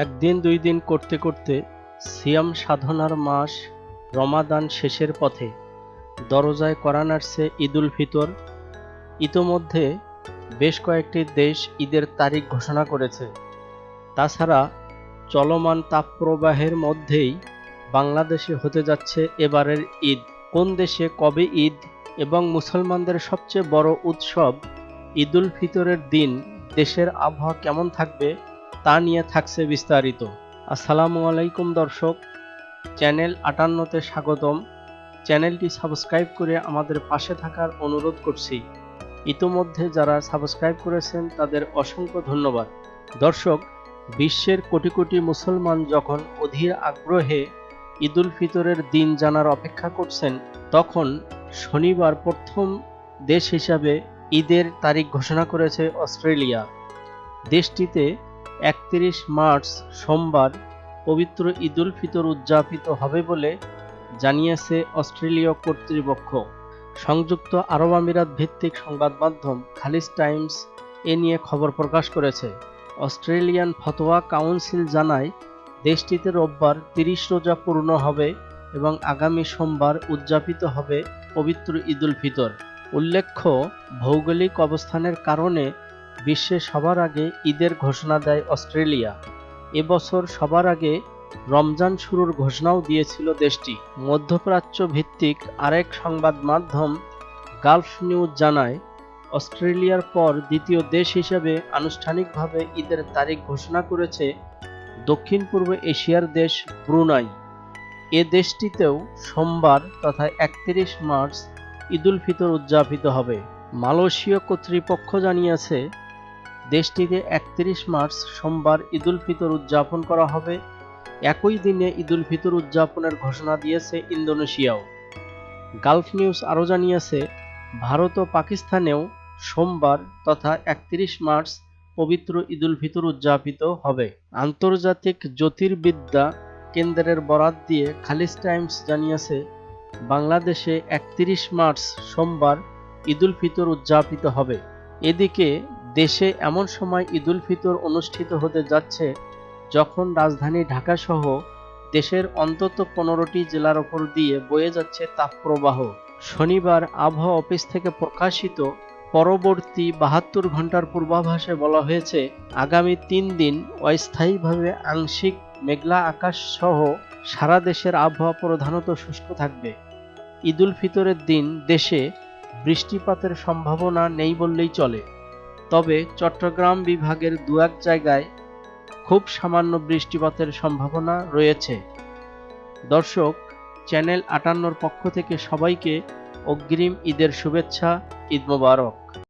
একদিন দুই দিন করতে করতে সিয়াম সাধনার মাস রমাদান শেষের পথে। দরজায় কড়া নাড়ছে ঈদুল ফিতর। ইতোমধ্যে বেশ কয়েকটি দেশ ঈদের তারিখ ঘোষণা করেছে। তাছাড়া চলমান তাপপ্রবাহের মধ্যেই বাংলাদেশে হতে যাচ্ছে এবারের ঈদ। কোন দেশে কবে ঈদ এবং মুসলমানদের সবচেয়ে বড় উৎসব ঈদুল ফিতরের দিন দেশের আবহাওয়া কেমন থাকবে তা নিয়ে থাকছে বিস্তারিত। আসসালামু আলাইকুম দর্শক, চ্যানেল ৫৮তে স্বাগতম। চ্যানেলটি সাবস্ক্রাইব করে আমাদের পাশে থাকার অনুরোধ করছি। ইতোমধ্যে যারা সাবস্ক্রাইব করেছেন তাদের অসংখ্য ধন্যবাদ। দর্শক, বিশ্বের কোটি কোটি মুসলমান যখন অধীর আগ্রহে ঈদুল ফিতরের দিন জানার অপেক্ষা করছেন, তখন শনিবার প্রথম দেশ হিসাবে ঈদের তারিখ ঘোষণা করেছে অস্ট্রেলিয়া। দেশটিতে ৩১ মার্চ সোমবার পবিত্র ঈদুল ফিতর উদযাপিত হবে বলে জানিয়েছে অস্ট্রেলীয় কর্তৃপক্ষ। সংযুক্ত আরব আমিরাত ভিত্তিক সংবাদ মাধ্যম খালিজ টাইমস এ নিয়ে খবর প্রকাশ করেছে। অস্ট্রেলিয়ান ফতোয়া কাউন্সিল জানায়, দেশটিতে রোববার ৩০ রোজা পূর্ণ হবে এবং আগামী সোমবার উদযাপিত হবে পবিত্র ঈদুল ফিতর। উল্লেখ্য, ভৌগোলিক অবস্থানের কারণে বিশ্বে সবার আগে ঈদের ঘোষণা দেয় অস্ট্রেলিয়া। এবছর সবার আগে রমজান শুরুর ঘোষণাও দিয়েছিল দেশটি। মধ্যপ্রাচ্য ভিত্তিক আরেক সংবাদ মাধ্যম গালফ নিউজ জানায়, অস্ট্রেলিয়ার পর দ্বিতীয় দেশ হিসেবে আনুষ্ঠানিকভাবে ঈদের তারিখ ঘোষণা করেছে দক্ষিণ পূর্ব এশিয়ার দেশ ব্রুনাই। এ দেশটিতেও সোমবার তথা ৩১ মার্চ ঈদুল ফিতর উদযাপিত হবে। মালয়েশীয় কর্তৃপক্ষ জানিয়েছে, দেশটিতে ৩১ মার্চ সোমবার ঈদুল ফিতর উদযাপন করা হবে। একই দিনে ঈদুল ফিতর উদযাপনের ঘোষণা দিয়েছে ইন্দোনেশিয়াও। গালফ নিউজ আরও জানিয়েছে, ভারত ও পাকিস্তানেও সোমবার তথা ৩১ মার্চ পবিত্র ঈদুল ফিতর উদযাপিত হবে। আন্তর্জাতিক জ্যোতির্বিদ্যা কেন্দ্রের বরাত দিয়ে খালিজ টাইমস জানিয়েছে, বাংলাদেশে ৩১ মার্চ সোমবার ঈদুল ফিতর উদযাপিত হবে। এদিকে দেশে এমন সময় ঈদুল ফিতর অনুষ্ঠিত হতে যাচ্ছে যখন রাজধানী ঢাকাসহ দেশের অন্তত ১৫টি জেলার ওপর দিয়ে বয়ে যাচ্ছে তাপপ্রবাহ। শনিবার আবহাওয়া অফিস থেকে প্রকাশিত পরবর্তী ৭২ ঘন্টার পূর্বাভাসে বলা হয়েছে, আগামী ৩ দিন অস্থায়ীভাবে আংশিক মেঘলা আকাশ সহ সারা দেশের আবহাওয়া প্রধানত শুষ্ক থাকবে। ঈদুল ফিতরের দিন দেশে বৃষ্টিপাতের সম্ভাবনা নেই বললেই চলে, তবে চট্টগ্রাম বিভাগের দু-এক জায়গায় খুব সামান্য বৃষ্টিপাতের সম্ভাবনা রয়েছে। দর্শক, চ্যানেল ৫৮র পক্ষ থেকে সবাইকে অগ্রিম ঈদের শুভেচ্ছা। ঈদ মোবারক।